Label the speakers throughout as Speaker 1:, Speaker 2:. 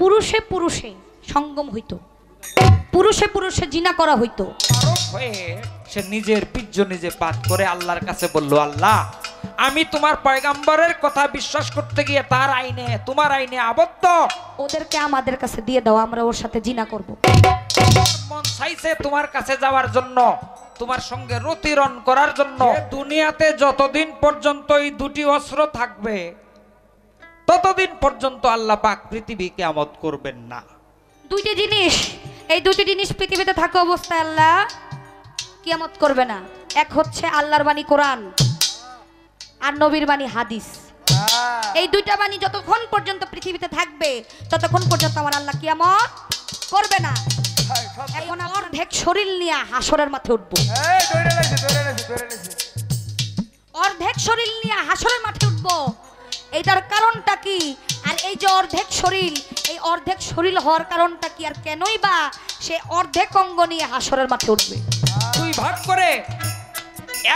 Speaker 1: পুরুষে পুরুষে সঙ্গম হইতো, পুরুষে পুরুষে জিনা করা হইতো।
Speaker 2: সে নিজের বীর্য নিজে পাত করে আল্লাহর কাছে বলল, আল্লাহ আমি তোমার পয়গাম্বরের কথা বিশ্বাস করতে গিয়ে তার আইনে তোমার আইনে আবদ্ধ,
Speaker 1: ওদেরকে আমাদের কাছে দিয়ে দাও, আমরা ওর সাথে জিনা করব।
Speaker 2: মন চাইছে তোমার কাছে যাওয়ার জন্য, তোমার সঙ্গে রতিরণ করার জন্য। দুনিয়াতে যতদিন পর্যন্ত এই দুটি অস্ত্র থাকবে ততদিন পর্যন্ত আল্লাহ পাক পৃথিবী কিয়ামত করবেন না।
Speaker 1: দুইটি জিনিস, এই দুটি জিনিস পৃথিবীতে থাকা অবস্থায় আল্লাহ কিয়ামত করবে না। এক হচ্ছে আল্লাহর বাণী কোরআন, আর নবীর বাণী হাদিস। এই দুইটা বাণী যতক্ষণ পর্যন্ত পৃথিবীতে থাকবে ততক্ষণ পর্যন্ত আমার আল্লাহ কিয়ামত করবে না। এখন অর্ধেক শরীর নিয়ে হাসরের মাঠে উঠবো, অর্ধেক শরীর নিয়ে হাসরের মাঠে উঠবো। এইটার কারণটা কি? আর এই যে অর্ধেক শরীর, এই অর্ধেক শরীর হওয়ার কারণটা কি? আর কেনই বা সে অর্ধেক অঙ্গ নিয়ে হাসরের মাঠে উঠবে?
Speaker 2: দুই ভাগ করে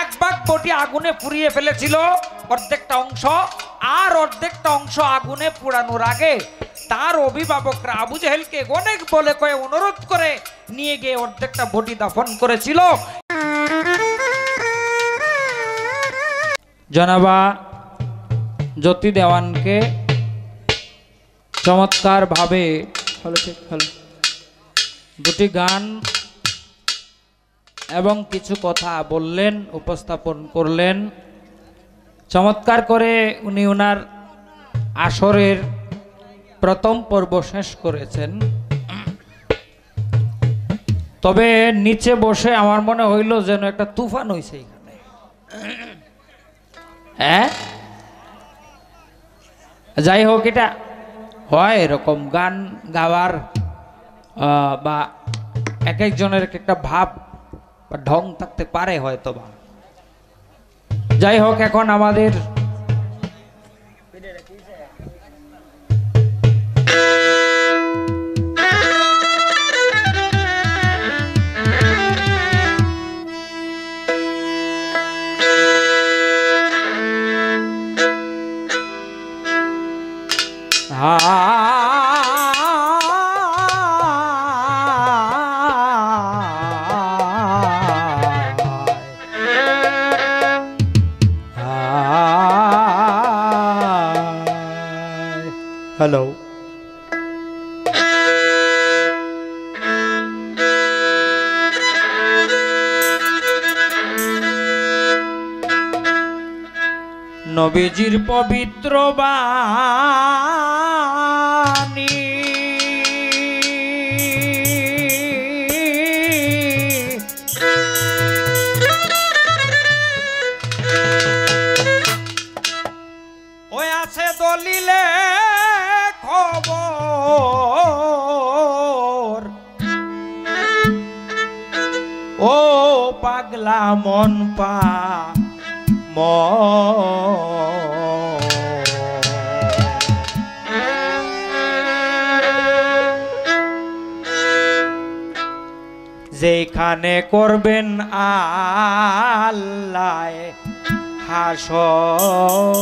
Speaker 2: এক ভাগ বটি আগুনে পুড়িয়ে ফেলেছিল অর্ধেকটা অংশ, আর অর্ধেকটা অংশ আগুনে পোড়ানোর আগে তার অভিভাবকরা আবু জেহেলকে অনেক বলে কয়ে অনুরোধ করে নিয়ে গিয়ে অর্ধেকটা বটি দাফন করেছিল। জনাবা জ্যোতি দেওয়ানকে চমৎকার ভাবে দুটি গান এবং কিছু কথা বললেন, উপস্থাপন করলেন। চমৎকার করে উনি ওনার আসরের প্রথম পর্ব শেষ করেছেন। তবে নিচে বসে আমার মনে হইল যেন একটা তুফান হইছে এখানে। হ্যাঁ, যাই হোক, এটা হয় এরকম গান গাওয়ার বা এক একজনের একটা ভাব বা ঢং থাকতে পারে হয়তো বা। যাই হোক, এখন আমাদের হ্যালো, নবীজির পবিত্র বাণী ওই আছে দলিলে খবর, ও পাগলা মন পা যেখানে করবেন আল্লাহ হাসর,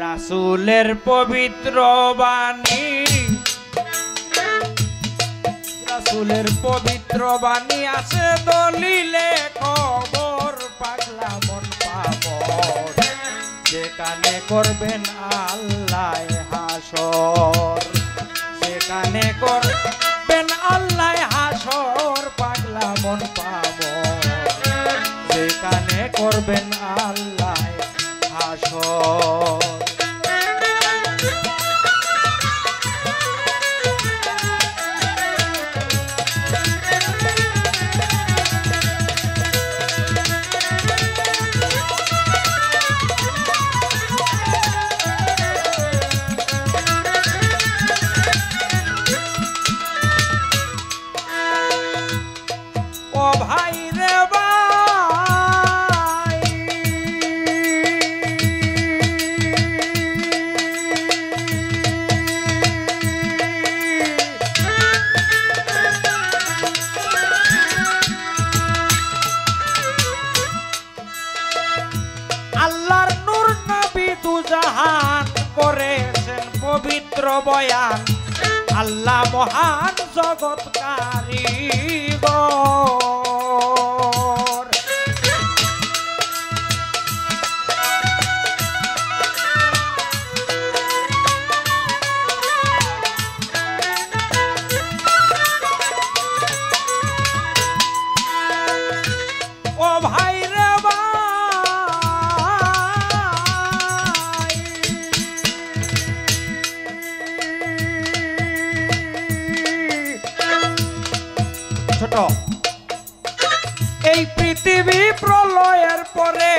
Speaker 2: রাসূলের পবিত্র বাণী, রাসূলের পবিত্র বাণী আছে দলিলে খবর, পাগলা মন পামর, যেখানে করবেন আল্লাহ হাসর, যেখানে করবেন আল্লাহ হাসর, পাগলা মন পামর, যেখানে করবেন আল্লাহ হাসর। ও ভাই রে ভাই, বয়ান আল্লাহ মহান জগৎ কারিগর। ও ভাই রে ছোট, এই পৃথিবী প্রলয়ের পরে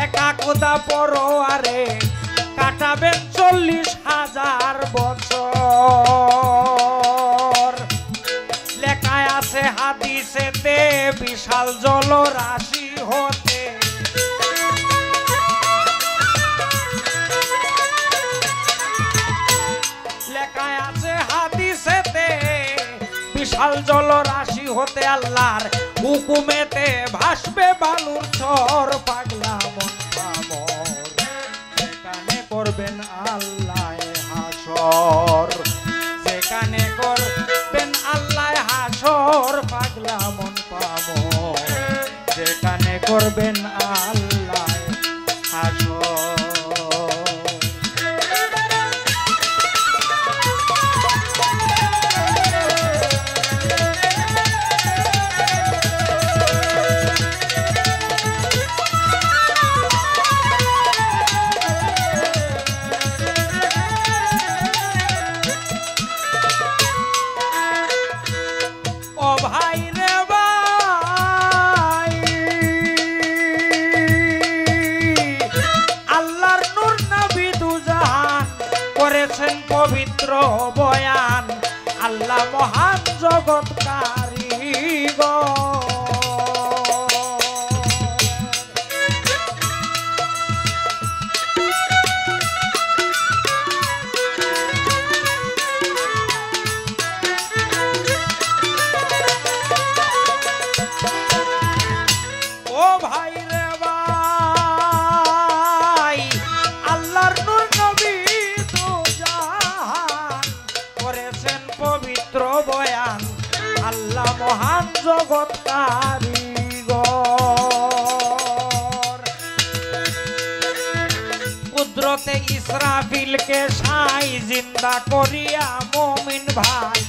Speaker 2: একা কোদা পরোয়ারে কাটাবেন 40,000 বছর। লেখায় আছে হাদিসেতে বিশাল জলরাশি হতে লেখায় আছে হাদিসেতে বিশাল জলরাশি হতে আল্লাহর হুকুমেতে ভাসবে বালুর চর পাগলা মন পামর। যেখানে করবেন আল্লাহ হাসর, যেখানে করবেন আল্লাহ হাসর পাগলা মন পামর। যেখানে করবেন আল্লাহ হাসর। পবিত্র বয়ান আল্লাহ মহান জগৎ কারিগর। ও ভাই রে ভাই আল্লাহর নূর নবী করেছেন পবিত্র বয়ান আল্লাহ মহান জগৎ কারিগর। কুদরতে ইসরাফিলকে সাই জিন্দা করিয়া মুমিন ভাই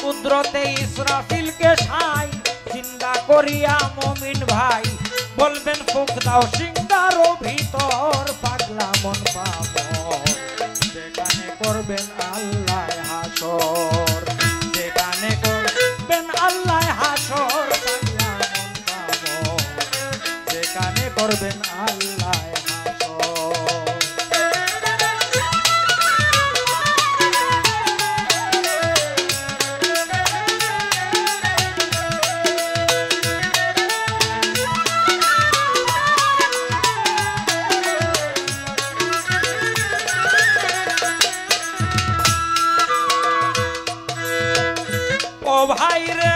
Speaker 2: কুদরতে ইসরাফিলকে সাই জিন্দা করিয়া মুমিন ভাই বলবেন ফুক দাও সিংহার ভিতর পাগলা মন পামর। যেখানে করবেন আল্লাহ হাসর, যেখানে করবেন আল্লাহ হাসর পাগলা মন পামর। যেখানে করবেন আল্লাহ হাসর। ও ভাই রে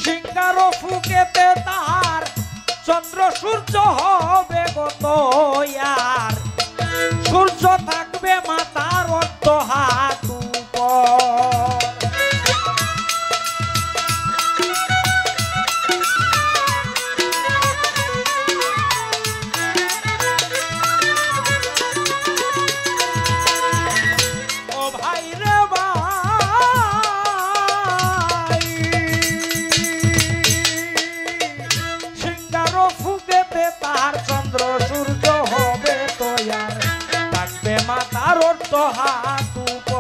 Speaker 2: সিংহার ফুকেতে তাহার চন্দ্র সূর্য হবে গত ইয়ার। সূর্য থাকবে মাতার অর্ধ হাত উপর।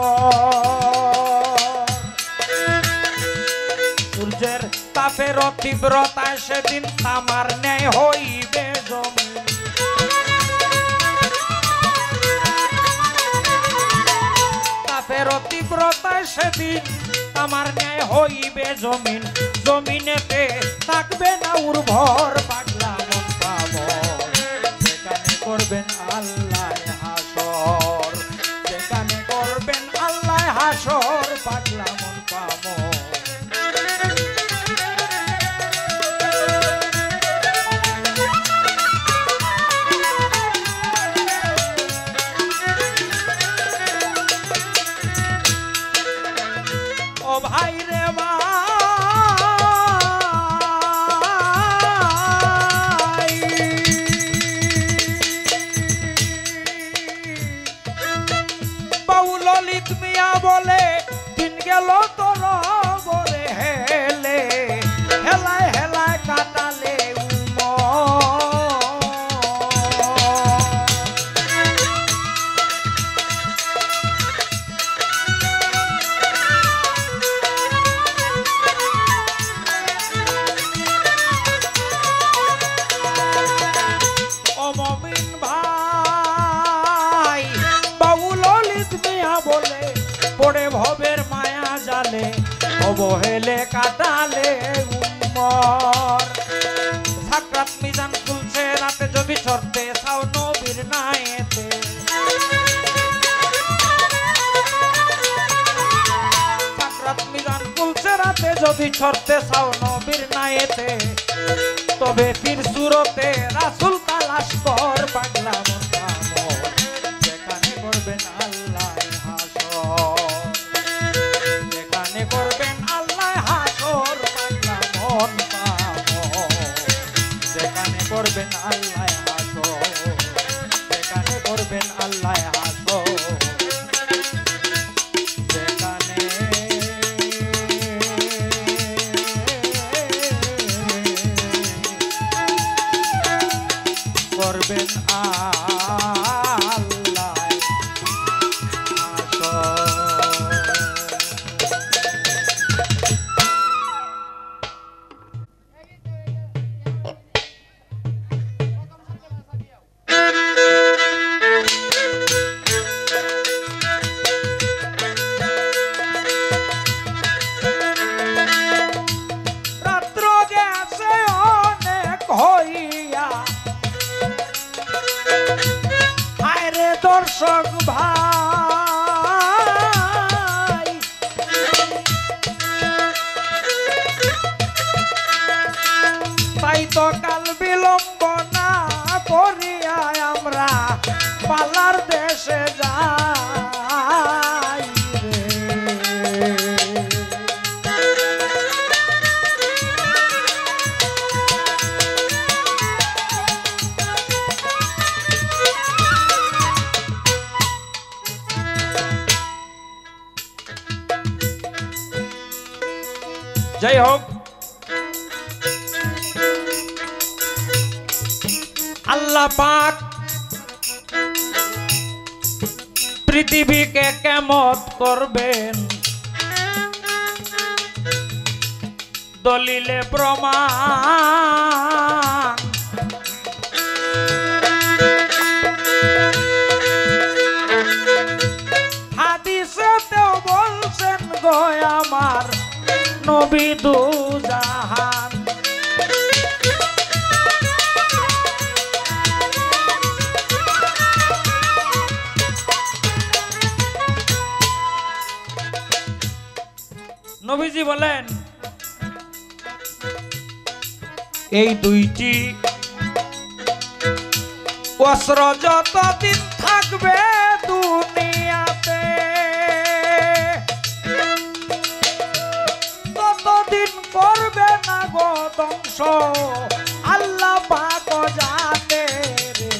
Speaker 2: সূর্যের তাপের তীব্রতায় সেদিন তামার ন্যায় হইবে জমিন। তাপের তীব্রতায় সেদিন তামার ন্যায় হইবে জমিন। জমিনেতে থাকবে না উর্বর পাগলা মন পামর। করবেন আল্লাহ হাসর, যেখানে করবেন আল্লাহ হাসর, পাগলা মন পামো। ও ভাই রে ভাই, বাউ ললিত মিয়া বলে দিন গেল তোর বলে হেলে, হেলায় হেলায় কাটালে বলে পড়ে ভবের মায়া জালে, অবহেলে কাটালে উমর। সাকরাত মিজান খুলছে রাতে যদি চড়তে চাও নবীর নায়েতে, সাকরাত মিজান খুলছে রাতে যদি চড়তে চাও নবীর নায়েতে, তবে ফির সুরতে রাসূল তালাশ কর, পাগলা মন পামো, যেখানে করবেন আল্লাহ হাসর, যেখানে করবেন আল্লাহ হাসর, পাগলা মন পামো, যেখানে করবেন আল্লাহ হাসর, যেখানে করবেন আল্লাহ হাসর, যেখানে করবেন আল্লাহ রাত্র গেছে অনেক হইয়া, আরে দর্শক ভাই, তাই তো কাল বিলম্ব না করিয়া আমরা পালার দেশে যাই রে। যাই হোক, আল্লাহ পাক পৃথিবীকে কেমত করবেন, দলিলে প্রমাণ। হাদিসেতেও বলছেন গো আমার নবী দু জাহান, নবীজি বলেন এই দুইটি অস্ত্র যতদিন থাকবে দুনিয়াতে, ততদিন করবে না গো ধ্বংস, আল্লাহ পাক জানে রে।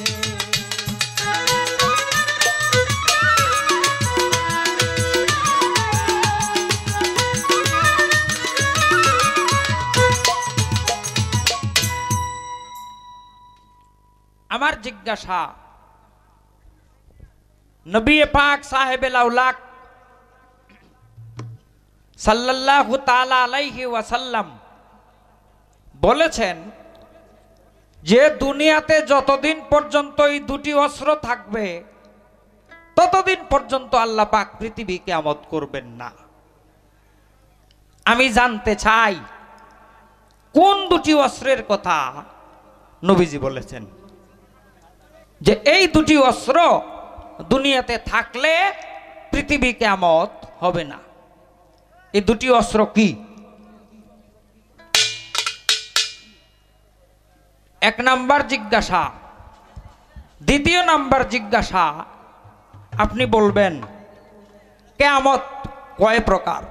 Speaker 2: আমার জিজ্ঞাসা, নবী পাক সাহেবে লাউলাক সাল্লাল্লাহু তাআলা আলাইহি ওয়াসাল্লাম বলেছেন যে দুনিয়াতে যতদিন পর্যন্ত এই দুটি অস্ত্র থাকবে ততদিন পর্যন্ত আল্লাহ পাক পৃথিবী কিয়ামত করবেন না। আমি জানতে চাই কোন দুটি অস্ত্রের কথা নবীজি বলেছেন। যে এই দুটি অস্ত্র দুনিয়াতে থাকলে পৃথিবী কিয়ামত হবে না। এই দুটি অস্ত্র কি? এক নাম্বার জিজ্ঞাসা। দ্বিতীয় নাম্বার জিজ্ঞাসা, আপনি বলবেন কিয়ামত কয় প্রকার?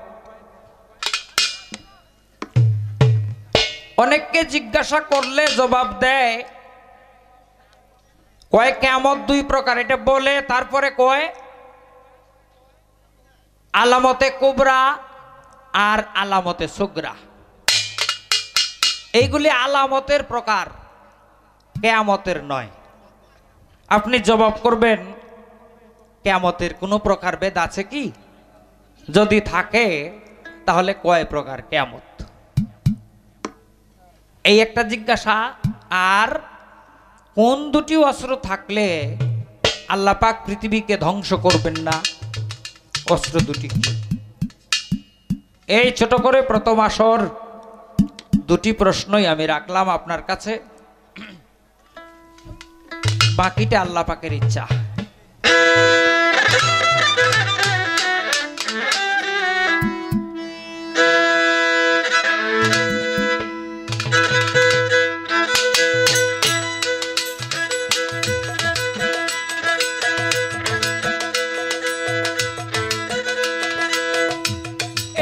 Speaker 2: অনেককে জিজ্ঞাসা করলে জবাব দেয় কয় কিয়ামত দুই প্রকার, এটা বলে তারপরে কয় আলামতে কুবরা আর আলামতে সুগরা। এইগুলি আলামতের প্রকার, কিয়ামতের নয়। আপনি জবাব করবেন কিয়ামতের কোনো প্রকার ভেদ আছে কি? যদি থাকে তাহলে কয় প্রকার কিয়ামত? এই একটা জিজ্ঞাসা। আর কোন দুটি অস্ত্র থাকলে আল্লাহ পাক পৃথিবীকে ধ্বংস করবেন না, অস্ত্র দুটি কি? এই ছোট করে প্রথম আসর দুটি প্রশ্নই আমি রাখলাম আপনার কাছে, বাকিটা আল্লাহ পাকের ইচ্ছা।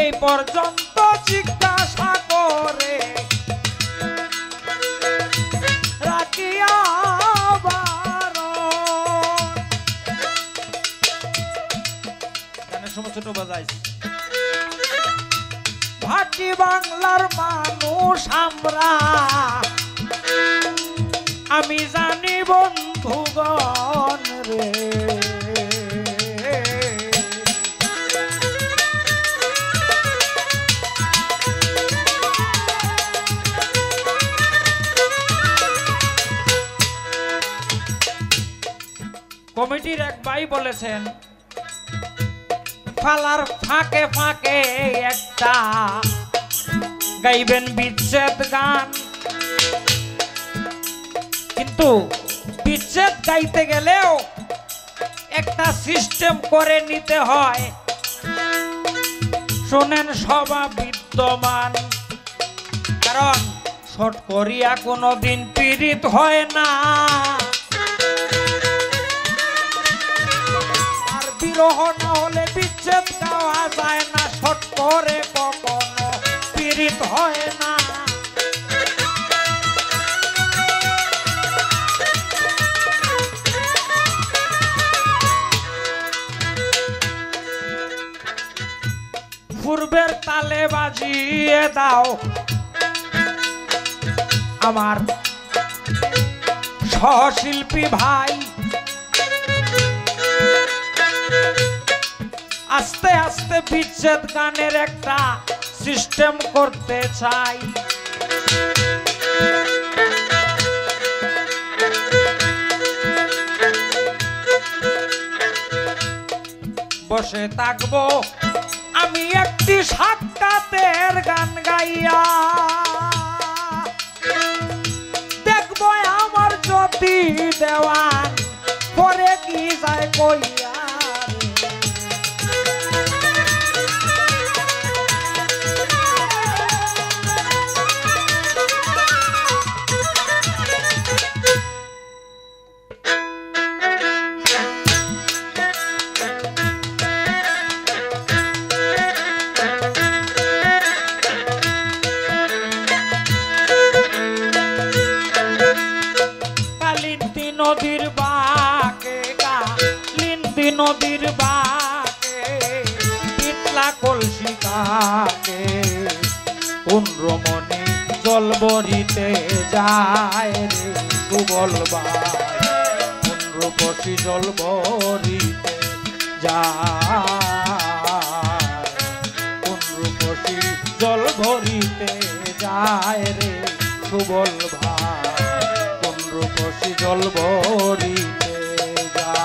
Speaker 2: এই পর্যন্ত জিজ্ঞাসা করে রাখিয়া গানের সময় ছোট বাজাইছি। ভাটি বাংলার মানুষ আমরা, আমি জানি বন্ধুগণ রে, কমিটির এক ভাই বলেছেন ফালার ফাঁকে ফাঁকে একটা গাইবেন বিচ্ছেদ গান, কিন্তু বিচ্ছেদ গাইতে গেলেও একটা সিস্টেম করে নিতে হয়। শোনেন সবা বিদ্যমান, কারণ শর্ট করিয়া কোনোদিন পীড়িত হয় না, আর বিরহ না হলে বিচ্ছেদ গাওয়া যায় না, শর্ট করে কখনো পীড়িত হয় না। পূর্বের তালে বাজিয়ে দাও আমার সহশিল্পী ভাই, আস্তে আস্তে বিচ্ছেদ গানের একটা সিস্টেম করতে চাই। বসে থাকবো আমি একটি সাক্ষাতের গান গাইয়া, দেখবো আমার জ্যোতি দেওয়ান পরে কি যায় কইয়া। নদীর বাঁকে কালিন্দী নদীর বাঁকে পিতলা কলসি কাকে কোন রমণী জল ভরিতে যায় রে সুবল ভাই, কোন রূপসী জল ভরিতে যায়, কোন রূপসী জল ভরিতে যায় রে সুবল ভাই, রূপসী জল ভরিতে যায়।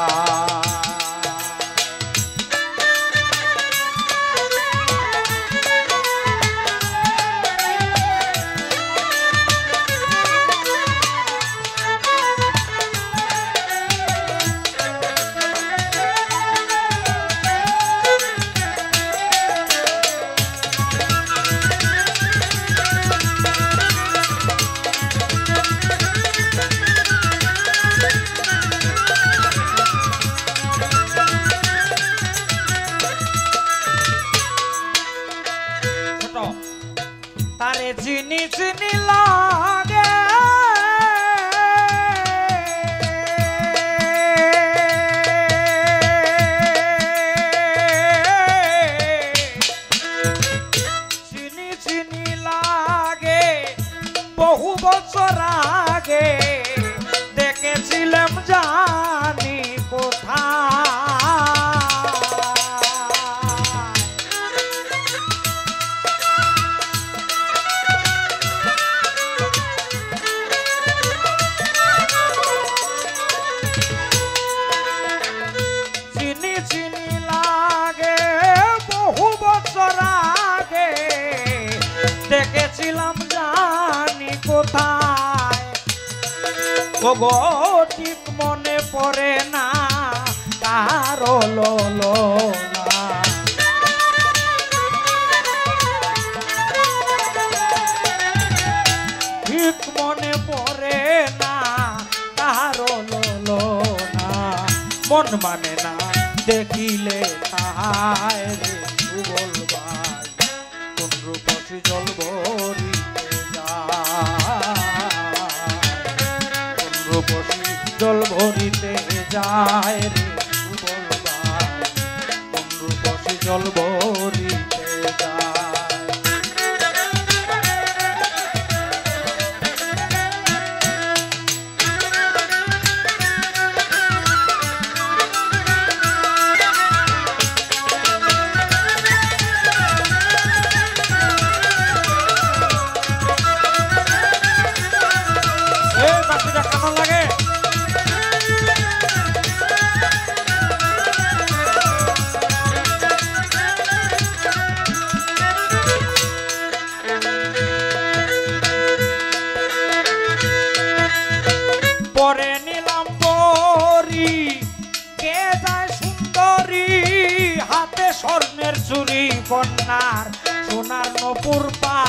Speaker 2: তারে চিনি চিনি লাগে চিনি চিনি লাগে বহু বছর আগে দেখেছিলাম জানি কোথায় চিনি চিনি লাগে বহু বছর আগে দেখেছিলাম জানি কোথায় ওগো ঠিক মনে পড়ে না কারো লোনা ঠিক মনে পড়ে না কারো লোনা মন মানে না দেখিলে তাহায় রে সুবল ভাই কোন রূপসী জল ভরিতে যায় কোন রূপসী জল ভরিতে যায় রে সুবল ভাই কোন রূপসী জল ভরিতে যায় কেমন লাগে পরে নিলাম বরি কে যায় সুন্দরী হাতে স্বর্ণের চুরি কন্যার সোনার নপুর পা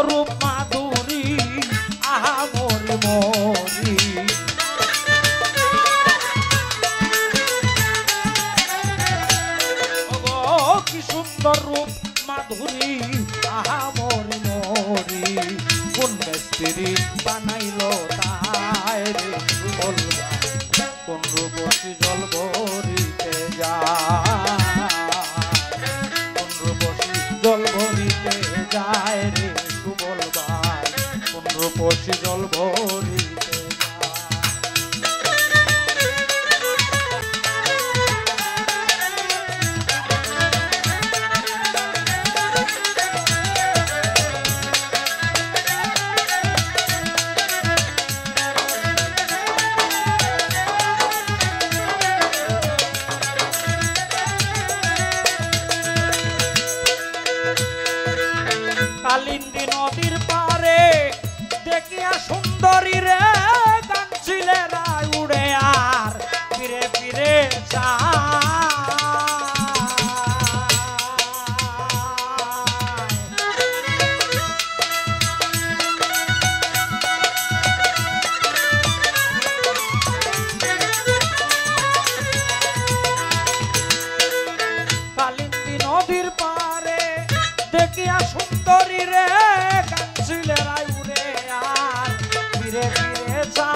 Speaker 2: রূপ মাধুরী আহা মরি মরি কি সুন্দর রূপ মাধুরী আহা মরি মরি কোন মিস্ত্রি বানাইল তাই রে সুবল কোন রূপসী জল ভরিতে যায় কোন রূপসী জল ভরিতে যায় রে সুবল ভাই কোন রূপসী জল ভরিতে কালিন্দী নদীর পারে দেখিয়া সুন্দরী রে গান ছিলেরা উড়ে আর ফিরে ফিরে কালিন্দী নদীর পারে দেখিয়া সুন্দরী রে কাঞ্চিলেরা উড়ে আর ফিরে ফিরে যায়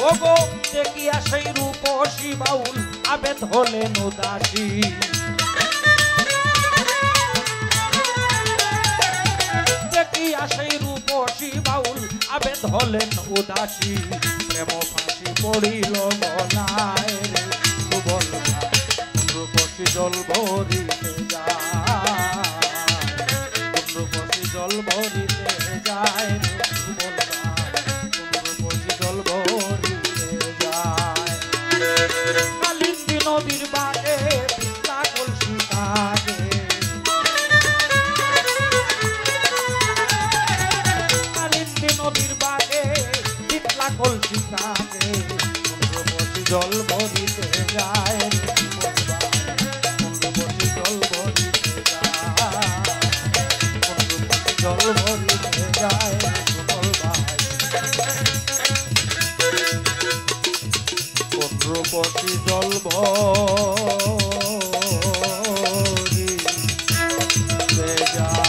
Speaker 2: ওগো দেখিয়া সেই রূপসী বাউল আবেদ হলেন উদাসী দেখিয়া সেই রূপসী বাউল আবেদ হলেন উদাসী প্রেম ফাঁসি পড়িল গলায় রে সুবল রূপসী জল ভরিতে যায় রূপসী জল ভরিতে যায় রে সুবল
Speaker 3: জল ভরিতে যায় কুণ্ডপতি জল ভরিতে যায় কুণ্ডপতি জল ভরিতে যায় সুবল ভাই কুণ্ডপতি জল ভরিতে যায়।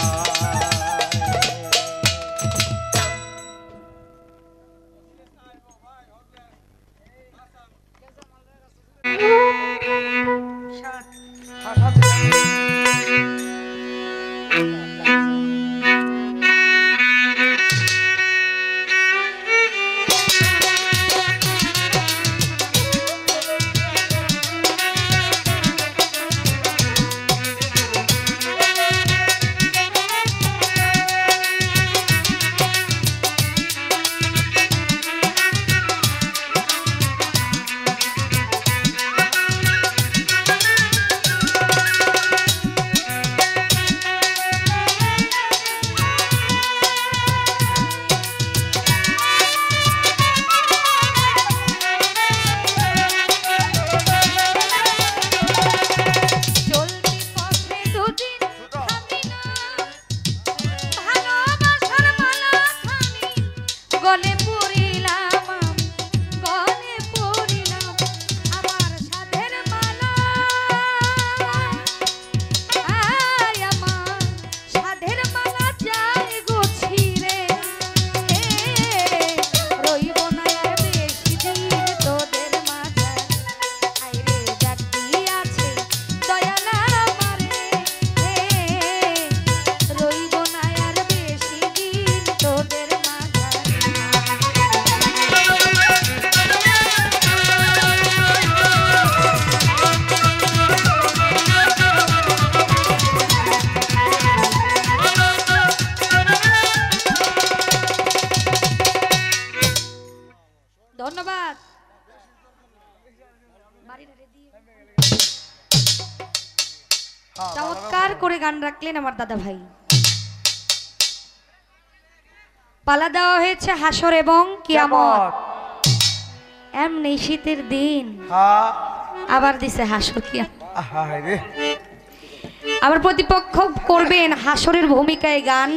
Speaker 1: ধন্যবাদ। চমৎকার করে গান রাখলেন আমার দাদা ভাই। পালা দেওয়া হয়েছে হাসর এবং কিয়ামত। এমনি শীতের দিন আবার দিছে হাসর কিয়ামত। আবার প্রতিপক্ষ করবেন হাসরের ভূমিকায় গান,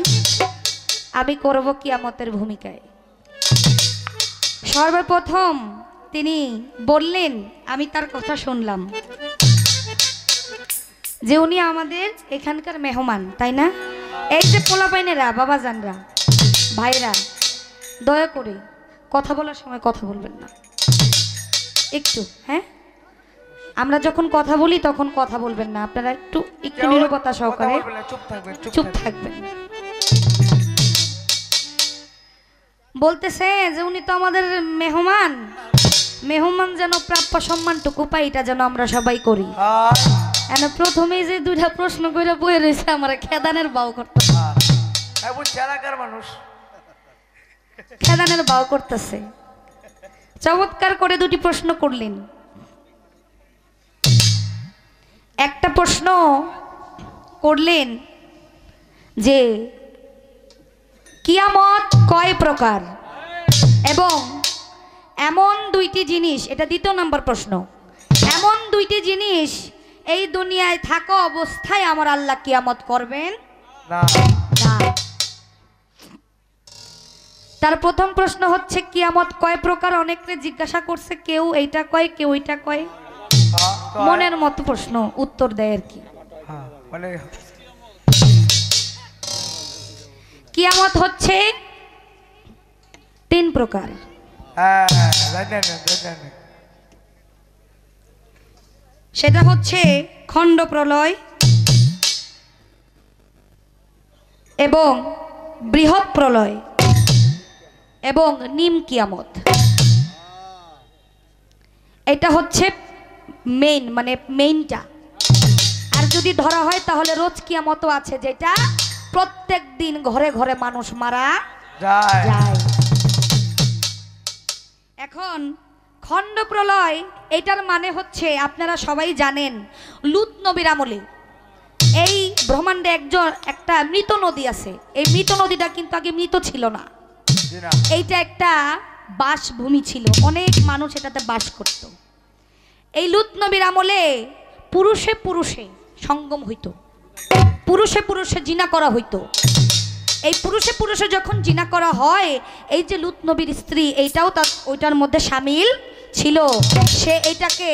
Speaker 1: আমি করব কিয়ামতের ভূমিকায়। সর্বপ্রথম তিনি বললেন, আমি তার কথা শুনলাম যে উনি আমাদের এখানকার মেহমান, তাই না? এই যে পোলাপাইনেরা, বাবাজানরা, ভাইরা, দয়া করে কথা বলার সময় কথা বলবেন না একটু। হ্যাঁ, আমরা যখন কথা বলি তখন কথা বলবেন না, আপনারা একটু একটু নীরবতা সহকারে চুপ থাকবেন। বলতেছে যে উনি তো আমাদের মেহমান, মেহমান যেন প্রাপ্য সম্মানটুকু পাই, এটা যেন আমরা সবাই করি। প্রথমে যে দুইটা প্রশ্ন করে বয়ে রয়েছে, আমার খেদানের বাউ করতে, খেদানের বাউ করতেছে। চমৎকার করে দুটি প্রশ্ন করলেন। একটা প্রশ্ন করলেন যে কিয়ামত কয় প্রকার এবং এমন দুইটি জিনিস, এটা দ্বিতীয় নম্বর প্রশ্ন, এমন দুইটি জিনিস এই দুনিয়ায় থাকা অবস্থায় আমার আল্লাহ কিয়ামত করবেন না। তার প্রথম প্রশ্ন হচ্ছে কিয়ামত কয় প্রকার। অনেকে জিজ্ঞাসা করছে, কেউ এইটা কয়, কেউ ওইটা কয়, মনের মতো প্রশ্ন উত্তর দেয় আর কি। কিয়ামত হচ্ছে 3 প্রকার। সেটা হচ্ছে খণ্ড প্রলয় এবং বৃহৎ প্রলয় এবং নিম কিয়ামত। এটা হচ্ছে মেইন, মানে মেইনটা। আর যদি ধরা হয় তাহলে রোজ কিয়ামতও আছে, যেটা প্রত্যেক দিন ঘরে ঘরে মানুষ মারা যায়। এখন খণ্ড প্রলয়, এটার মানে হচ্ছে আপনারা সবাই জানেন, লূত নবীর আমলে এই ব্রহ্মাণ্ডে একটা মৃত নদী আছে। এই মৃত নদীটা কিন্তু আগে মৃত ছিল না, এইটা একটা বাসভূমি ছিল, অনেক মানুষ এটাতে বাস করত। এই লুত নবীর আমলে পুরুষে পুরুষে সঙ্গম হইতো, পুরুষে পুরুষে জিনা করা হইতো। এই পুরুষে পুরুষে যখন জিনা করা হয়, এই যে লুত নবীর স্ত্রী এইটাও তার ওইটার মধ্যে সামিল ছিল, সে এইটাকে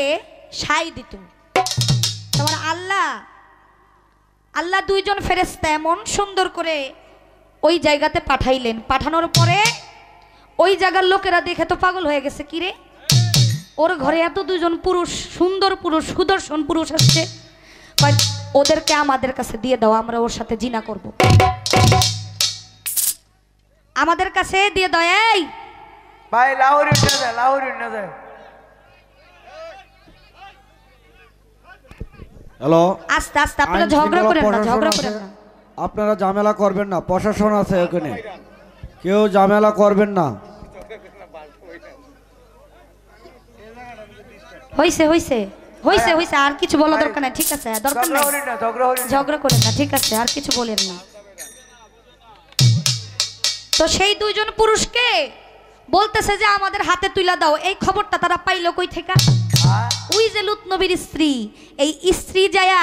Speaker 1: সাই দিত। তোমার আল্লাহ দুইজন ফেরেশতা এমন সুন্দর করে ওই জায়গাতে পাঠাইলেন। পাঠানোর পরে ওই জায়গার লোকেরা দেখে তো পাগল হয়ে গেছে, কিরে ওর ঘরে এত দুজন পুরুষ, সুন্দর পুরুষ, সুদর্শন পুরুষ আসছে, ওদেরকে আমাদের কাছে দিয়ে দাও, আমরা ওর সাথে জিনা করব, আমাদের কাছে দিয়ে দাও। এই
Speaker 4: ভাই লাহোরি না যায়, লাহোরি না যায়।
Speaker 3: হ্যালো,
Speaker 1: আস্তে আস্তে, আপনারা ঝগড়া করেন না, ঝগড়া করেন না।
Speaker 3: আপনারা ঝামেলা করবেন না, প্রশাসন আছে এখানে, কেউ ঝামেলা করবেন না।
Speaker 1: হইছে হইছে হইছে হইছে, আর কিছু বলা দরকার নাই, ঠিক আছে, দরকার নাই, ঝগড়া করেন না, ঠিক আছে, আর কিছু বলেন না। তো সেই দুইজন পুরুষকে বলতেছে যে আমাদের হাতে তুইলা দাও। এই খবরটা তারা পাইলো কই থেকে? ওই যে লুত নবীর স্ত্রী, এই স্ত্রী যায়া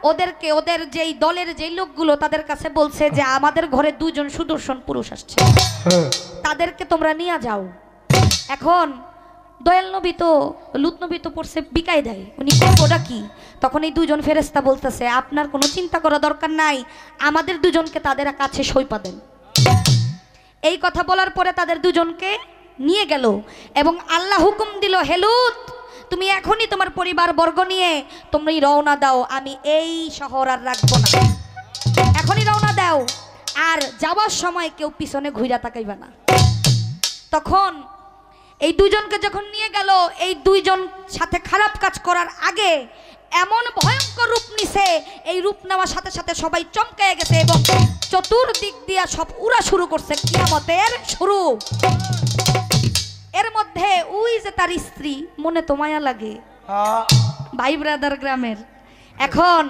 Speaker 1: ওদেরকে, ওদের যেই দলের যেই লোকগুলো, তাদের কাছে বলছে যে আমাদের ঘরে দুজন সুদর্শন পুরুষ আসছে, তাদেরকে তোমরা নিয়ে যাও। এখন দয়াল নবী তো, লুত নবী তো পড়ছে বিকায় দেয়, উনি করবোটা কি? তখন এই দুজন ফেরেশতা বলতেছে আপনার কোনো চিন্তা করা দরকার নাই, আমাদের দুজনকে তাদের কাছে সইপা দেন। এই কথা বলার পরে তাদের দুজনকে নিয়ে গেল এবং আল্লাহ হুকুম দিল, হে লুত, তুমি এখনই তোমার পরিবার বর্গ নিয়ে তোমরাই রওনা দাও, আমি এই শহর আর রাখবো না, এখনই রওনা দাও, আর যাওয়ার সময় কেউ পিছনে ঘুরা তাকাইবা না। তখন এই দুইজনকে যখন নিয়ে গেল, এই দুইজন সাথে খারাপ কাজ করার আগে এমন ভয়ঙ্কর রূপ নিছে, এই রূপ নেওয়ার সাথে সাথে সবাই চমকে গেছে এবং চতুর্দিক দিয়া সব উড়া শুরু করছে, কিয়ামতের শুরু। এর মধ্যে ওই যে তার স্ত্রী, মনে তো মায়া লাগে, ভাই ব্রাদার গ্রামের। এখন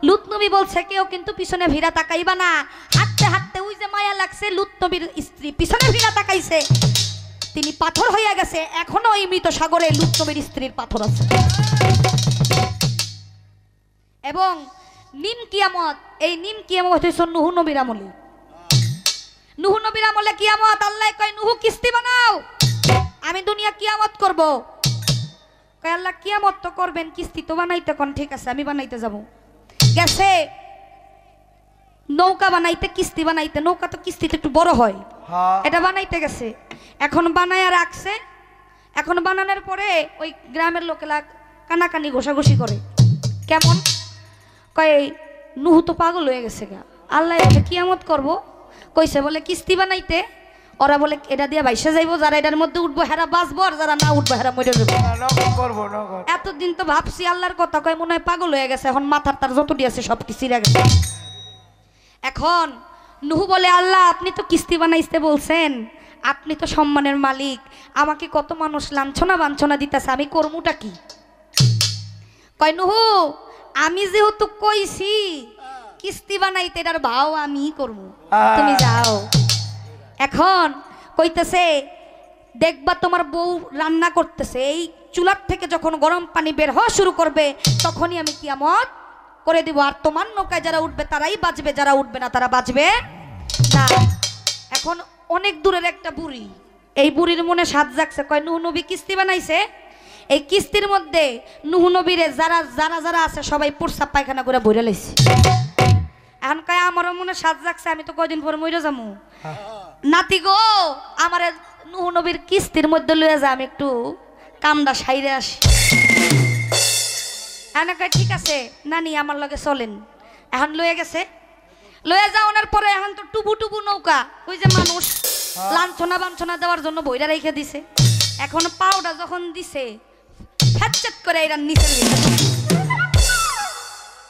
Speaker 1: লুত নবী বলছে কেউ কিন্তু পিছনে ভিড়া তাকাইবা না। হাঁটতে হাঁটতে ওই যে মায়া লাগছে, লুত নবীর স্ত্রী পিছনে ভিড়া তাকাইছে, তিনি পাথর হইয়া গেছে। এখনো এই মৃত সাগরে লুত নবীর স্ত্রীর পাথর আছে। এবং নিম কিয়ামত, এই নিম কিয়ামত হইছে নুহু নবীর আমলে। নুহু নবীর আমলে কিয়ামত, আল্লাহ কয় নুহু কিস্তি বানাও, আমি দুনিয়া কিয়ামত করব। কয় আল্লাহ কিয়ামত তো করবেন, কিস্তি তো বানাইতে কোন, ঠিক আছে আমি বানাইতে যাব। গেছে নৌকা বানাইতে, কিস্তি বানাইতে, নৌকা তো কিস্তিতে একটু বড় হয়, এটা বানাইতে গেছে। এখন বানায়া রাখছে, এখন বানানোর পরে ওই গ্রামের লোকেরা কানাকানি ঘষাঘষি করে, কেমন কয় নুহু তো পাগল হয়ে গেছে গা, আল্লাহ এটা কিয়ামত করব কইছে, বলে কিস্তি বানাইতে। ওরা বলে এটা দিয়ে বাইসে যাইবো, যারা এটার মধ্যে উঠবো হেরা বাঁচবো, আর যারা না উঠবো হেরা মরে যাবো। এতদিন তো ভাবছি আল্লাহর কথা, কয় মনে হয় পাগল হয়ে গেছে, এখন মাথার তার যতটি আছে সব কিছু গেছে। এখন নুহু বলে আল্লাহ আপনি তো কিস্তি বানাইতে বলছেন, আপনি তো সম্মানের মালিক, আমাকে কত মানুষ লাঞ্ছনা বাঞ্ছনা দিতেছে, আমি করমুটা কি? কয় নুহু আমি যেহেতু কইছি কিস্তি বানাইতে, এটার ভাও আমি করবো, তুমি যাও। এখন কইতেছে দেখবা তোমার বউ রান্না করতেছে, এই চুলার থেকে যখন গরম পানি বের হওয়া শুরু করবে তখনই আমি কিয়ামত করে দিব, আর তোমার নৌকায় যারা উঠবে তারাই বাঁচবে, যারা উঠবে না তারা বাঁচবে না। এখন অনেক দূরের একটা বুড়ি, এই বুড়ির মনে সাত জাগছে, কয় নুহু নবী কিস্তি বানাইছে, এই কিস্তির মধ্যে নুহু নবীরে যারা যারা যারা আছে সবাই প্রস্রাব পায়খানা করে বইরে লাইছে। এখন কয় আমারও মনে সাত জাগছে, আমি তো কয়দিন পরে মরে যাবো, নাতি গো আমার নুহু নবীর কিস্তির মধ্যে লয়ে যা, আমি একটু কামটা সাইরে আসি। কয় ঠিক আছে নানি আমার লগে চলেন। এখন লয়ে গেছে, লয়ে যাওয়ার পরে এখন তো টুবু টুবু নৌকা, ওই যে মানুষ লাঞ্ছনা বাঞ্ছনা দেওয়ার জন্য বইরা রেখে দিছে। এখন পাউডা যখন দিছে ফ্যাচেট করে এটার নিচের ভিতরে,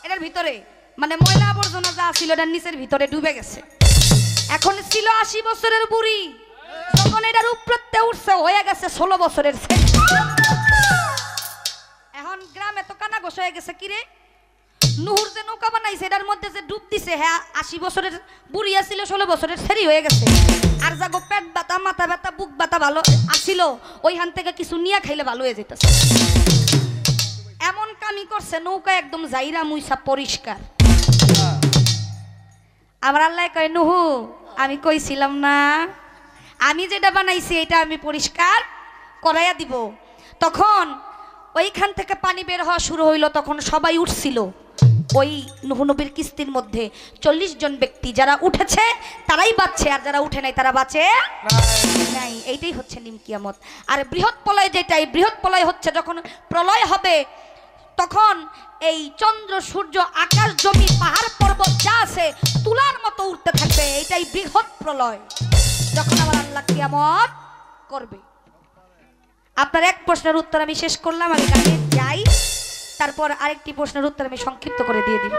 Speaker 1: এটার ভিতরে মানে ময়লা আবর্জনা যা ছিল এটার নিচের ভিতরে ডুবে গেছে। এখন ছিল 80 বছরের বুড়ি, তখন এটার উপরতে উঠছে হয়ে গেছে 16 বছরের। এখন গ্রামে তো কানা গোস হয়ে গেছে, কিরে নুহুর যে নৌকা বানাইছে এটার মধ্যে যে ডুব দিছে, হ্যাঁ 80 বছরের বুড়ি আসিল 16 বছরের ছেড়ি হয়ে গেছে। আর যাগো পেট ব্যথা, মাথা ব্যথা, বুক ব্যথা ভালো আসিল, ওইখান থেকে কিছু নিয়ে খাইলে ভালো হয়ে যেতেছে। এমন কামই করছে নৌকা একদম জাইরা মুইসা পরিষ্কার। আমার আল্লাহ কয় নুহু আমি কইছিলাম না আমি যেটা বানাইছি এটা আমি পরিষ্কার করাইয়া দিব। তখন ওইখান থেকে পানি বের হওয়া শুরু হইলো, তখন সবাই উঠছিল ওই নুহু নবীর কিস্তির মধ্যে। 40 জন ব্যক্তি যারা উঠেছে তারাই বাঁচছে, আর যারা উঠে নাই তারা বাঁচে নাই। এইটাই হচ্ছে নিম কিয়ামত। আর বৃহৎ প্রলয় যেটা, এই বৃহৎ প্রলয় হচ্ছে যখন প্রলয় হবে তখন এই চন্দ্র সূর্য আকাশ জমি পাহাড় পর্বত যা আছে তুলার মতো উঠতে থাকবে। এইটাই বৃহৎ প্রলয় যখন আমার আল্লাহ কিয়ামত করবে। আপনার এক প্রশ্নের উত্তর আমি শেষ করলাম, আমি গানে যাই, তারপর আরেকটি প্রশ্নের উত্তর আমি সংক্ষিপ্ত করে দিয়ে দিব।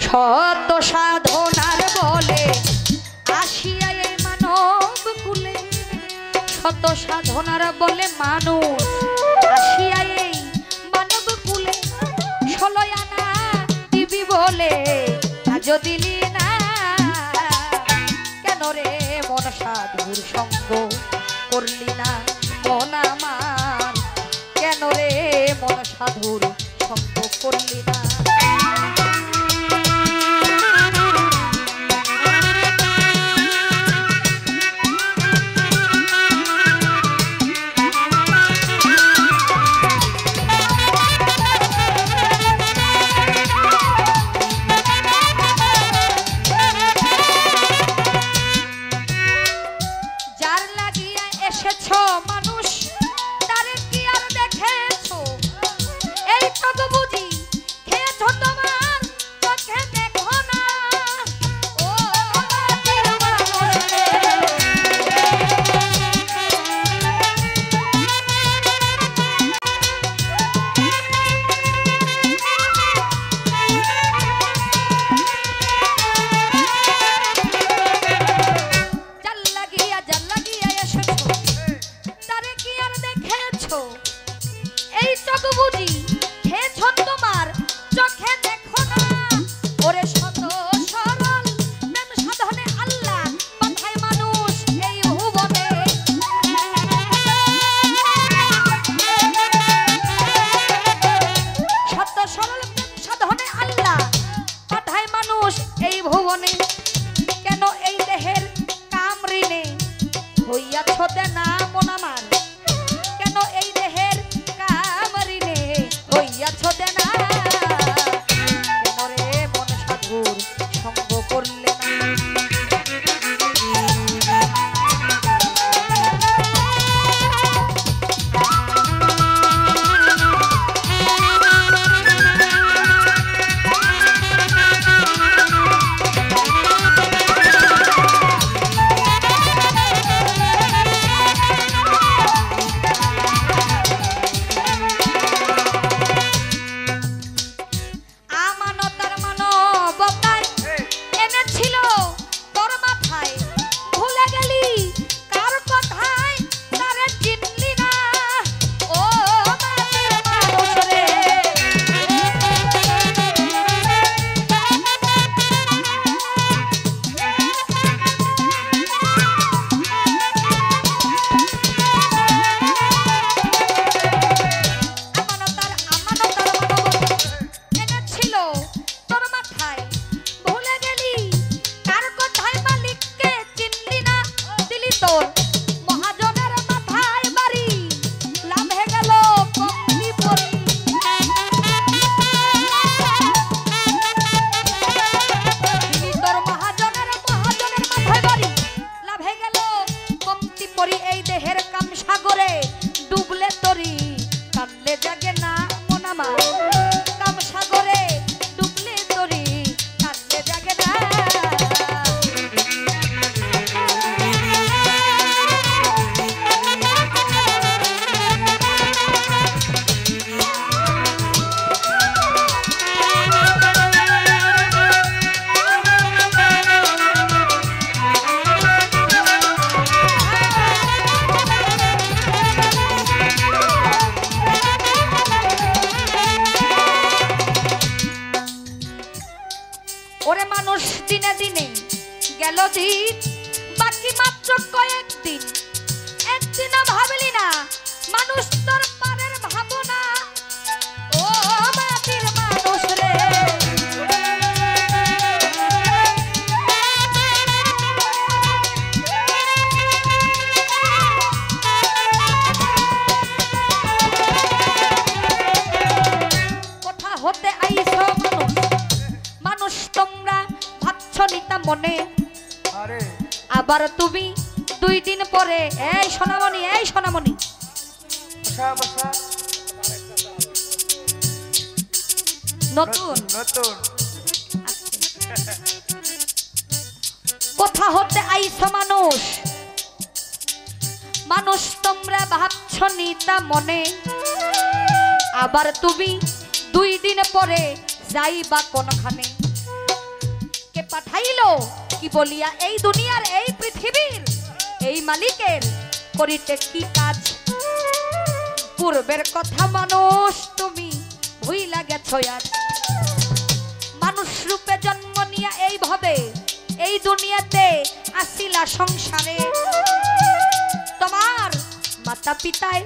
Speaker 1: শত সাধনার বলে আসিয়া এই মানব কুলে, শত সাধনার বলে মানুষ আসিয়া এই মানব কুলে, 16 আনা দিবি বলে আজ দিলি না, কেন রে মন সাধুর সঙ্গ করলি না মন আমার, কেন রে মন সাধুর সঙ্গ করলি না। ওরে মানুষ দিনে দিনে গেল দিন, বাকি মাত্র কয়েকদিন। একদিনও ভাবলি না মানুষ তোর পারের ভাবনা। ও মাটির মানুষ রে, কোথা হতে আইছো মানুষ? মানুষ তোমরা ভাবছ নিতা মনে,
Speaker 4: আরে
Speaker 1: আবার তুমি 2 দিন পরে এই সোনামণি, এই সোনামণি,
Speaker 4: বসা বসা।
Speaker 1: নতুন
Speaker 4: নতুন
Speaker 1: কোথা হতে আইছো মানুষ? মানুষ তোমরা ভাবছ নিতা মনে, আবার তুমি 2 দিন পরে যাইবা কোনখানে। কে পাঠাইলো কি বলিয়া এই দুনিয়ার এই পৃথিবীর এই মালিকের করিতে কি কাজ? পূর্বের কথা মানুষ তুমি ভুইলা গেছো আজ। মানুষ রূপে জন্ম নিয়ে এইভাবে এই দুনিয়াতে আসিলা সংসারে। তোমার মাতা পিতায়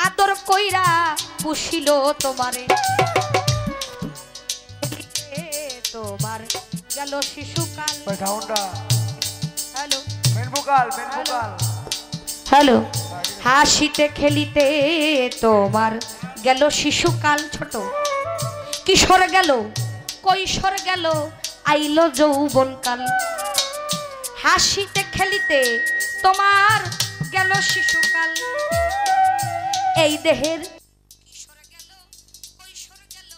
Speaker 1: আদর কইরা পুষিল তোমারে। তোমার গেল শিশুকাল।
Speaker 4: ভাই সাউন্ডটা
Speaker 1: hello
Speaker 4: main vocal main vocal.
Speaker 1: Hello, হাসিতে খেলিতে তোমার গেল শিশুকাল। ছোট কিশোর গেল, কৈশোর গেল, আইলো যৌবনকাল। হাসিতে খেলিতে তোমার গেল শিশুকাল। এই দেহের কিশোর গেল, কৈশোর গেল,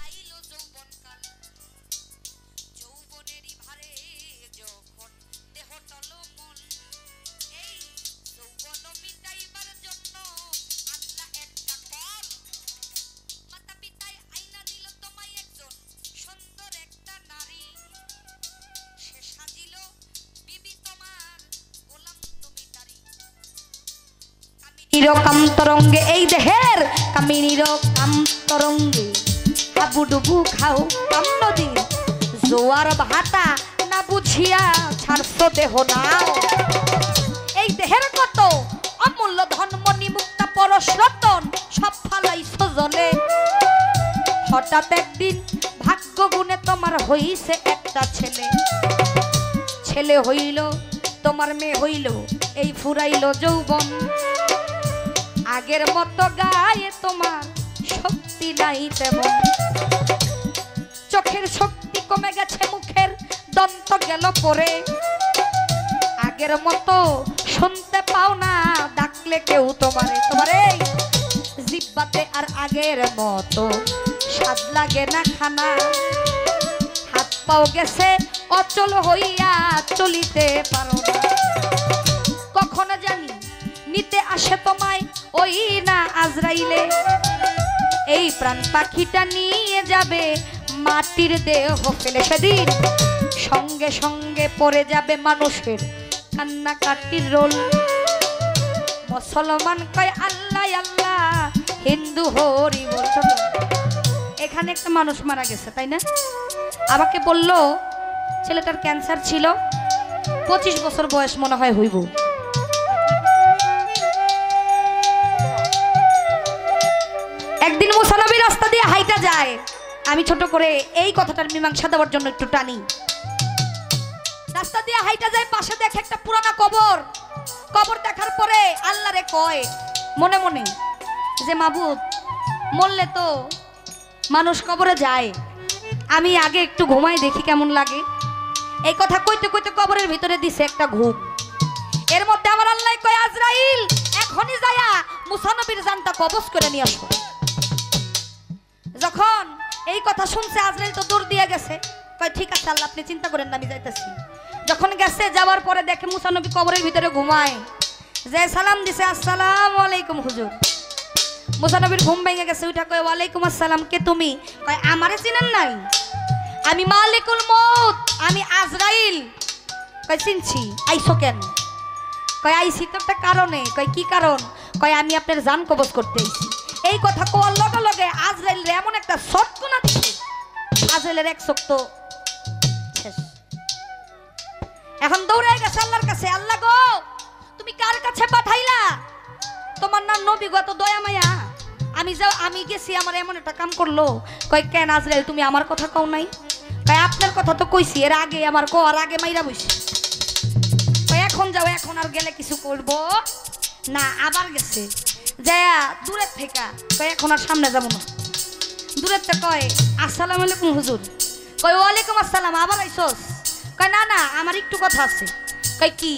Speaker 1: আইলো যৌবনকাল। যৌবনেরই ভারে যখন দেহ টলমল, এই যৌবন মিটাইবার জন্য আল্লাহ একটা কল। মাতা পিতায় আইনা দিল তোমায় একজন সুন্দর একটা নারী। সে সাজিল বিবি তোমার, গোলাম তুমি তারি। কামিনীর কান্তরঙ্গে এই দেহের কামিনীর কান্তরঙ্গে হাবুডুবু খাও কাম নদী। জোয়ার ভাটা না বুঝিয়া ছাড়ছ দেহ নাও। এই দেহের কত অমূল্য ধন মণি মুক্তা পরশ রতন সব ফালাইছ জলে। হঠাৎ একদিন ভাগ্য গুণে তোমার হইছে একটা ছেলে। ছেলে হইল তোমার, মেয়ে হইল, এই ফুরাইল যৌবন। আগের মতো গায়ে তোমার শক্তি নাই তেমন। চোখের শক্তি কমে গেছে, মুখের দন্ত গেল পরে। আগের মতো শুনতে পাও না ডাকলে কেউ তোমারে। তোমারে জিব্বাতে আর আগের মতো স্বাদ লাগে না খানা। হাত পাও গেছে অচল হইয়া, চলিতে পারো না। কখন জানি নিতে আসে তোমায় ওই না আজরাইলে। এই প্রাণ পাখিটা নিয়ে যাবে মাটির দেহ ফেলে। সেদিন সঙ্গে সঙ্গে পড়ে যাবে মানুষের কান্নাকাটির রোল। মুসলমান কয় আল্লাহ আল্লাহ, হিন্দু হরি বল। এখানে একটা মানুষ মারা গেছে, তাই না? আমাকে বলল ছেলেটার ক্যান্সার ছিল, 25 বছর বয়স মনে হয় হইব। একদিন মুসা নবী রাস্তা দিয়ে হাইটা যায়। আমি ছোট করে এই কথাটার মীমাংসা দেওয়ার জন্য একটু টানি। রাস্তা দিয়ে হাইটা যায়, পাশে দেখে একটা পুরানা কবর। কবর দেখার পরে আল্লাহরে কয় মনে মনে যে মাবুদ, মরলে তো মানুষ কবরে যায়, আমি আগে একটু ঘুমাই দেখি কেমন লাগে। এই কথা কইতে কইতে কবরের ভিতরে দিছে একটা ঘুম। এর মধ্যে আমার আল্লাহ কয় আজরাইল এখনই যায়া মুসা নবীর জানটা কবজ করে নিয়ে আসো। যখন এই কথা শুনছে আজরাইল তো দূর দিয়ে গেছে। কয় ঠিক আছে আল্লাহ, আপনি চিন্তা করেন না, আমি যাইতেছি। যখন গেছে যাওয়ার পরে দেখে মুসা নবী কবরের ভিতরে ঘুমায়। যে সালাম দিছে আসসালামু আলাইকুম হুজুর। মুসা নবীর ঘুম ভেঙে গেছে, উঠা কয় ওয়ালাইকুম আসসালাম, কে তুমি? কয় আমারে চিনেন নাই, আমি মালিকুল মউত, আমি আজরাইল। কয় চিনছি, আইছো কেন? কয় আইছি তো একটা কারণে। কয় কি কারণ? কয় আমি আপনার জান কবজ করতে আইছি। এই কথা কোয়ার লগে লগে আজরাইল এমন একটা শটকোনা দিছে, আজরাইলের এক চোখ তো শেষ। এখন দৌড়ায় গেছে আল্লাহর কাছে, আল্লাহ গো তুমি কার কাছে পাঠাইলা? তোমার নাম নবী গো, তো দয়া মায়া। আমি গেছি, আমার এমন একটা কাম করলো। কয় কেন আজরাইল তুমি আমার কথা কও নাই? কয় আপনার কথা তো কইছি, এর আগে আমার কোয়ার আগে মাইরা বইছে। কয় এখন যাও, এখন আর গেলে কিছু করব না। আবার গেছে যায়া দূরের থেকে কয় এখন আর সামনে যাব না। দূরের থেকে কয় আসসালামু আলাইকুম হুজুর। কয় ওয়ালাইকুম আসসালাম, আবার আইসোস? কয় না না, আমার একটু কথা আছে। কয় কি?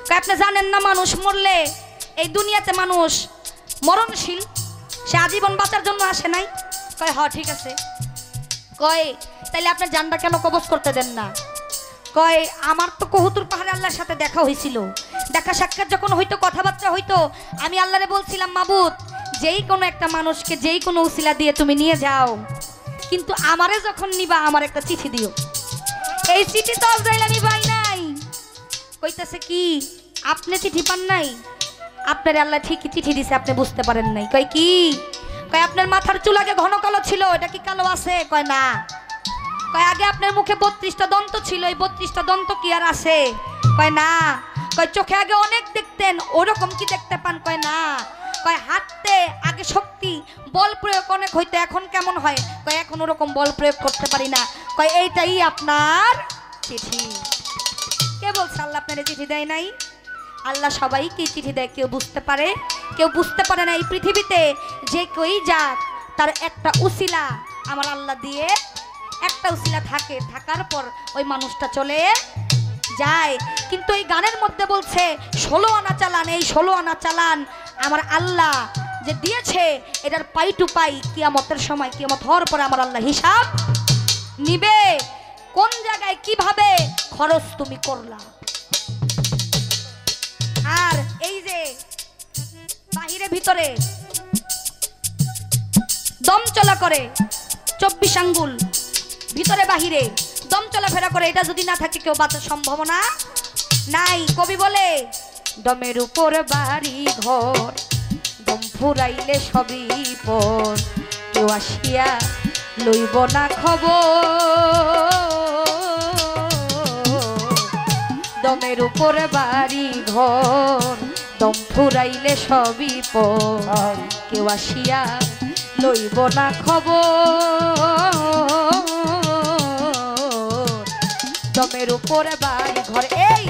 Speaker 1: কয় আপনি জানেন না মানুষ মরলে এই দুনিয়াতে মানুষ মরণশীল, সে আজীবন বাঁচার জন্য আসে নাই? কয় হ ঠিক আছে। কয় তাইলে আপনার জানটা কেন কবজ করতে দেন না? কয় আমার তো কহুতুর পাহাড়ে আল্লাহর সাথে দেখা হয়েছিল, দেখা সাক্ষাৎ যখন হইতো, কথাবার্তা হইতো, আমি আল্লাহরে বলছিলাম মাবুদ যেই কোনো একটা মানুষকে যেই কোনো উসিলা দিয়ে তুমি নিয়ে যাও, কিন্তু আমারে যখন নিবা আমার একটা চিঠি দিও। এই চিঠি তো আজরাইল আমি পাই নাই। কইতাছে কি আপনি চিঠি পান নাই? আপনার আল্লাহ ঠিকই চিঠি দিছে, আপনি বুঝতে পারেন নাই। কয় কি? কয় আপনার মাথার চুল আগে ঘন কালো ছিল, এটা কি কালো আছে? কয় না। কয় আগে আপনার মুখে 32টা দন্ত ছিল, এই 32টা দন্ত কি আর আছে? কয় না। কয় চোখে আগে অনেক দেখতেন, ওরকম কি দেখতে পান? কয় না। কয় হাঁটতে আগে শক্তি বল প্রয়োগ অনেক হইতো, এখন কেমন হয়? কয় এখন ওরকম বল প্রয়োগ করতে পারি না। কয় এইটাই আপনার চিঠি। কে বলছে আল্লাহ আপনার চিঠি দেয় নাই? আল্লাহ সবাইকে চিঠি দেয়, কেউ বুঝতে পারে কেউ বুঝতে পারে না। এই পৃথিবীতে যে কেউই যাক তার একটা উসিলা আমার আল্লাহ দিয়ে, একটা উসিলা থাকে, থাকার পর ওই মানুষটা চলে যায়। কিন্তু এই গানের মধ্যে বলছে 16 আনা চালান, এই 16 আনা চালান আমার আল্লাহ যে দিয়েছে এটার পাই টু পাই কিয়ামতের সময়, কিয়ামত হওয়ার পরে আমার আল্লাহ হিসাব নিবে কোন জায়গায় কিভাবে খরচ তুমি করলা। আর এই যে বাহিরে ভিতরে দম চলা করে 24 আঙ্গুল, ভিতরে বাহিরে দম চলাফেরা করে, এটা যদি না থাকে কেউ বাঁচার সম্ভাবনা নাই। কবি বলে দমের উপর বাড়ি ঘর, দম ফুরাইলে সবই পর, কেউ আসিয়া লইব না খবর। দমের উপর বাড়ি ঘর, দম ফুরাইলে সবই পর, কেউ আসিয়া লইব না খবর। দমের উপরে বাড়ি ঘর, এই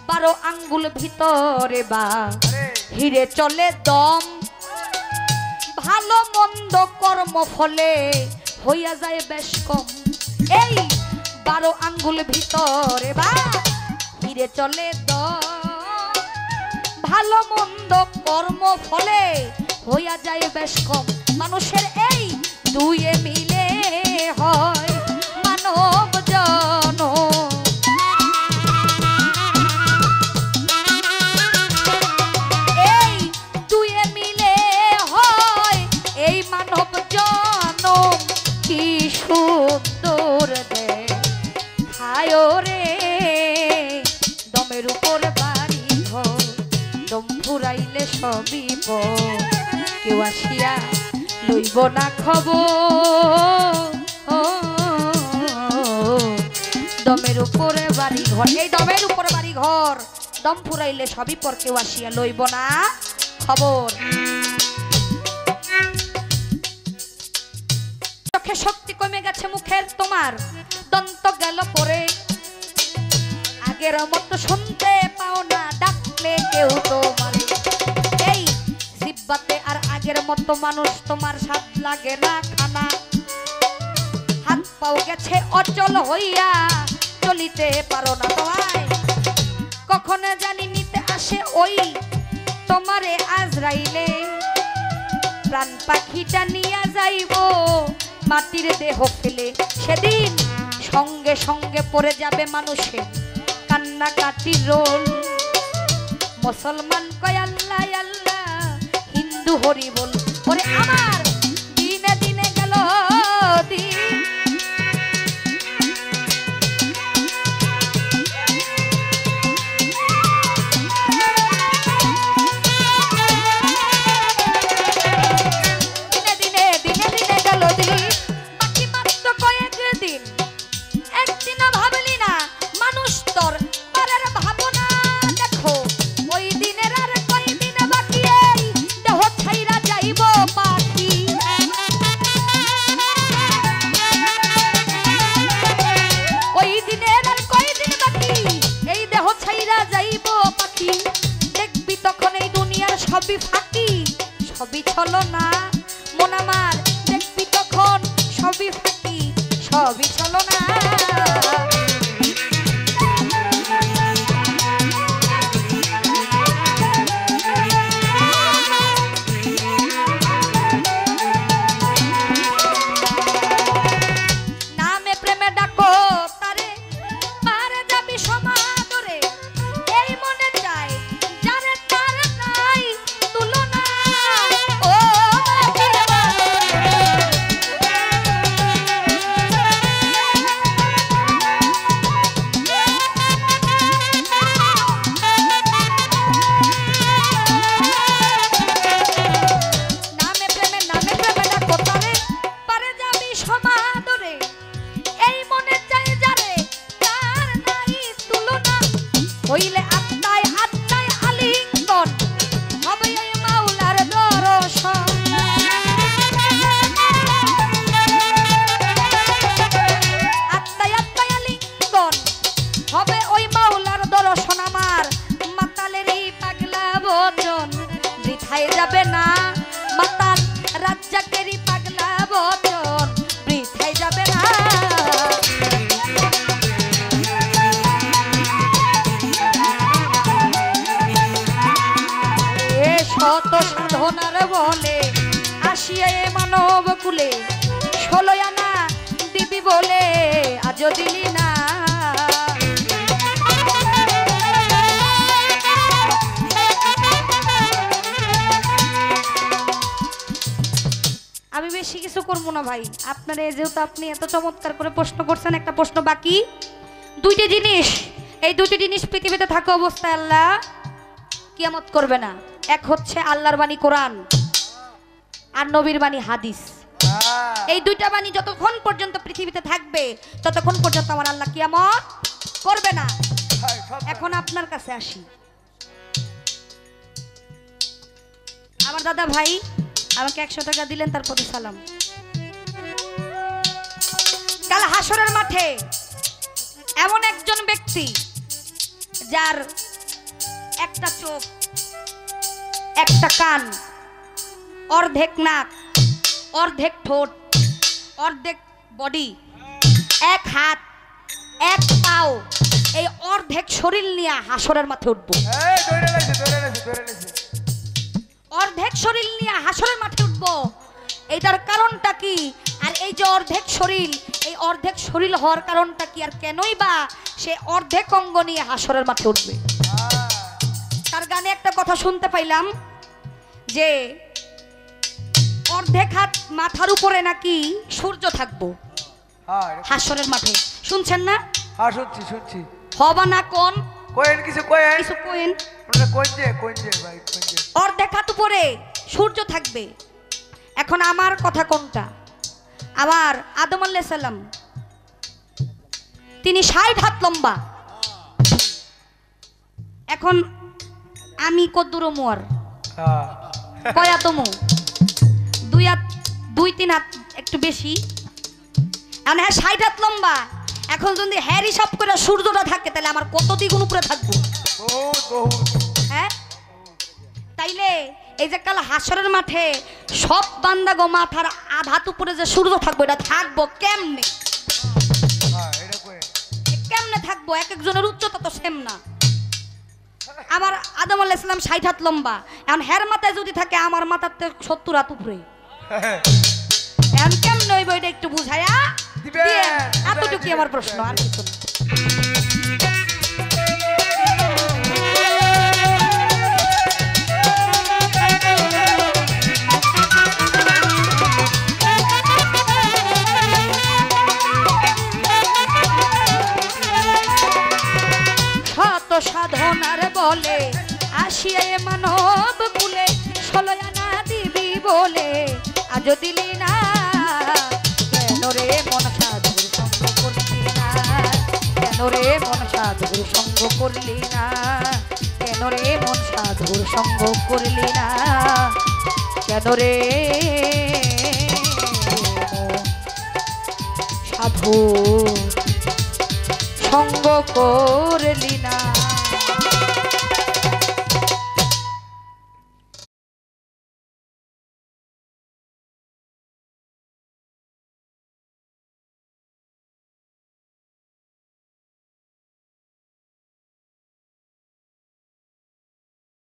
Speaker 1: 12 আঙ্গুল ভিতরে বা হিরে চলে দম, ভালো মন্দ কর্ম ফলে হইয়া যায় বেশ কম। এই 12 আঙ্গুল ভিতরে বা হিরে চলে দম, ভালো মন্দ কর্ম ফলে হইয়া যায় বেশ কম। মানুষের এই দুয়ে মিলে হয় মানব জন, এই দুয়ে মিলে হয় এই মানব জন। কি সুন্দর দেখায় রে দমের উপর বাড়ি ঘর, দম ফুরাইলে সবই পর, কেউ আসিয়া লইব না খবর। দমের উপরে বাড়ি ঘর, এই দমের উপরে বাড়ি ঘর, দম ফুরাইলে সবই পর, কেউ আসিয়া লইব না খবর। চোখে শক্তি কমে গেছে মুখের তোমার, দন্ত গেল পরে, আগের মতো শুনতে পাও না ডাকলে কেউ তোমার। এই জিব্বাতে আর আগের মতো মানুষ তোমার স্বাদ লাগে না খানা, হাত পাও গেছে অচল হইয়া চলিতে পারো না। তোমায় কখন জানি নিতে আসে ওই তোমারে আজরাইলে, প্রাণ পাখিটা নিয়ে যাইব মাটির দেহ ফেলে। সেদিন সঙ্গে সঙ্গে পড়ে যাবে মানুষের কান্নাকাটির রোল। মুসলমান কয় আল্লাহ আল্লাহ, হিন্দু হরি বল। ওরে আমার দিনে দিনে গেল দিন, দিনে দিনে দিনে দিনে গেল দিন, বাকি মাত্র কয়েক দিন, একদিন ভালো শত সাধনার বলে আসিয়া এ মানব কুলে 16 আনা দিবি বলে আজ দিলি না। আমি বেশি কিছু করবো না ভাই, আপনারা যেহেতু আপনি এত চমৎকার করে প্রশ্ন করছেন, একটা প্রশ্ন বাকি। দুইটি জিনিস, এই দুটি জিনিস পৃথিবীতে থাকা অবস্থায় আল্লাহ কিয়ামত করবে না। এক হচ্ছে আল্লাহর বাণী কোরআন, আর নবীর বাণী হাদিস। এই দুইটা বাণী যতক্ষণ পর্যন্ত পৃথিবীতে থাকবে ততক্ষণ পর্যন্ত আমার আল্লাহ কিয়ামত করবে না। এখন আপনার কাছে আসি, আমার দাদা ভাই আমাকে 100 টাকা দিলেন, তারপরে সালাম। কাল হাসরের মাঠে এমন একজন ব্যক্তি যার একটা চোখ, একটা কান, অর্ধেক নাক, অর্ধেক ঠোঁট, অর্ধেক বডি, এক হাত, এক পাও, এই অর্ধেক শরীর নিয়ে হাসরের মাঠে উঠবো। অর্ধেক শরীর নিয়ে হাসরের মাঠে উঠবো, এইটার কারণটা কি? আর এই যে অর্ধেক শরীর, এই অর্ধেক শরীর হওয়ার কারণটা কি? আর কেনই বা সে অর্ধেক অঙ্গ নিয়ে হাসরের মাঠে উঠবে? তার গানে একটা কথা শুনতে পাইলাম যে অর্ধেক হাত মাথার উপরে নাকি সূর্য থাকবো হাসরের মাঠে। শুনছেন না?
Speaker 4: হ্যাঁ শুনছি শুনছি।
Speaker 1: হবা না কোন
Speaker 4: কোয়েন কিছু কোয়েন
Speaker 1: কিছু কোয়েন
Speaker 4: কোয়েন ভাই কোয়েন।
Speaker 1: অর্ধেক হাত উপরে সূর্য থাকবে। এখন আমার কথা কোনটা? আমার আদম আলাইহিস সালাম তিনি 60 হাত লম্বা। এখন আমি কদ্দুর মোয়ার কয় আতমু? 2 হাত, 2-3 হাত একটু বেশি। এখন হ্যাঁ 60 হাত লম্বা। এখন যদি হ্যাঁ হিসাব করে সূর্যটা থাকে তাহলে আমার কত দ্বিগুণ উপরে থাকবো? হ্যাঁ, তাইলে এই যে কাল হাসরের মাঠে সব বান্দা গো মাথার আধাত উপরে যে সূর্য থাকবো, এটা থাকবো কেমনে? কেমনে থাকবো? এক একজনের উচ্চতা তো সেম না। আমার আদম আলাইহিস সালাম 60 হাত লম্বা, এখন হের মাথায় যদি থাকে আমার মাথার 70 হাত উপরে, এখন কেমনে হইব? এটা একটু বুঝায়া দিয়েন। এতটুকুই আমার প্রশ্ন, আর কিছু না। শত সাধনার বলে আসিয়া এ মানব কুলে 16 আনা দিবি বলে আজ দিলি না। কেন রে মন সাধুর সঙ্গ করলি না? কেন রে মন সাধুর সঙ্গ করলি না? কেন রে মন সাধুর সঙ্গ করলি না? কেন রে সাধু সঙ্গ করলি